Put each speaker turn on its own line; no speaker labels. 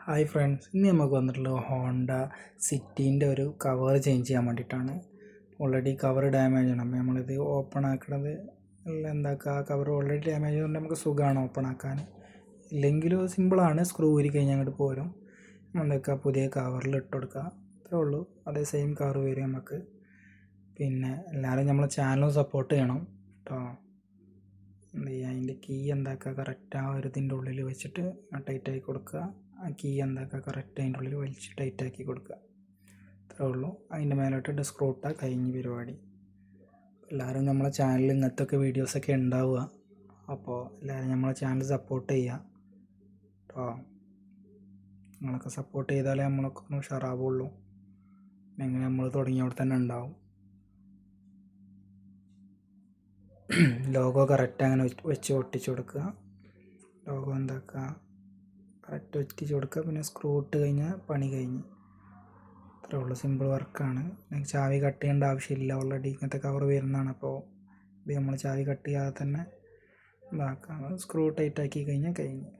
Hi friends, ഇന്ന് നമുക്ക് വന്നിട്ടുള്ളത് ഹോണ്ട സിറ്റീൻ്റെ ഒരു കവർ ചേഞ്ച് ചെയ്യാൻ വേണ്ടിയിട്ടാണ്. ഓൾറെഡി കവർ ഡാമേജ് ആണ്. അപ്പോൾ നമ്മളിത് ഓപ്പൺ ആക്കണത് എന്താക്കുക, കവർ ഓൾറെഡി ഡാമേജ് കൊണ്ട് നമുക്ക് സുഖമാണ് ഓപ്പൺ ആക്കാൻ. ഇല്ലെങ്കിലും സിമ്പിളാണ്, സ്ക്രൂ ഊരി കഴിഞ്ഞാൽ അങ്ങോട്ട് പോരും. എന്തൊക്കെ പുതിയ കവറിൽ ഇട്ട് കൊടുക്കുക, അത്രേ ഉള്ളൂ. അതേ സെയിം കവർ വരും നമുക്ക്. പിന്നെ എല്ലാവരും നമ്മളെ ചാനലും സപ്പോർട്ട് ചെയ്യണം കേട്ടോ. എന്ത് ചെയ്യുക, അതിൻ്റെ കീ എന്താക്കുക, കറക്റ്റ് ആ ഒരു ഇതിൻ്റെ ഉള്ളിൽ വെച്ചിട്ട് ടൈറ്റാക്കി കൊടുക്കുക. ആ കീ എന്താക്കുക, കറക്റ്റ് അതിൻ്റെ ഉള്ളിൽ വലിച്ച് ടൈറ്റാക്കി കൊടുക്കുക, അത്രേ ഉള്ളൂ. അതിൻ്റെ മേലോട്ടിട്ട് സ്ക്രൂ ഇട്ടാൽ കഴിഞ്ഞ പരിപാടി. എല്ലാവരും നമ്മളെ ചാനലിൽ ഇങ്ങനത്തെ ഒക്കെ വീഡിയോസൊക്കെ ഉണ്ടാവുക. അപ്പോൾ എല്ലാവരും നമ്മളെ ചാനൽ സപ്പോർട്ട് ചെയ്യുക കേട്ടോ. നിങ്ങളൊക്കെ സപ്പോർട്ട് ചെയ്താലേ നമ്മളൊക്കെ ഒന്ന് ഉഷാറാവുള്ളൂ. എങ്ങനെ നമ്മൾ തുടങ്ങിയവിടെ തന്നെ ഉണ്ടാവും. ലോഗോ കറക്റ്റ് അങ്ങനെ വെച്ച് ഒട്ടിച്ച് കൊടുക്കുക. ലോഗോ എന്താക്കുക, കറക്റ്റ് ഒട്ടിച്ച് കൊടുക്കുക. പിന്നെ സ്ക്രൂ ഇട്ട് കഴിഞ്ഞാൽ പണി കഴിഞ്ഞ്. അത്രേ ഉള്ളൂ, സിമ്പിൾ വർക്കാണ്. ചാവി കട്ട് ചെയ്യേണ്ട ആവശ്യമില്ല, ഓൾറെഡി ഇങ്ങനത്തെ കവർ വരുന്നതാണ്. അപ്പോൾ ഇത് നമ്മൾ ചാവി കട്ട് ചെയ്യാതെ തന്നെ ഇതാക്കാം. സ്ക്രൂ ടൈറ്റാക്കി കഴിഞ്ഞാൽ കഴിഞ്ഞ്.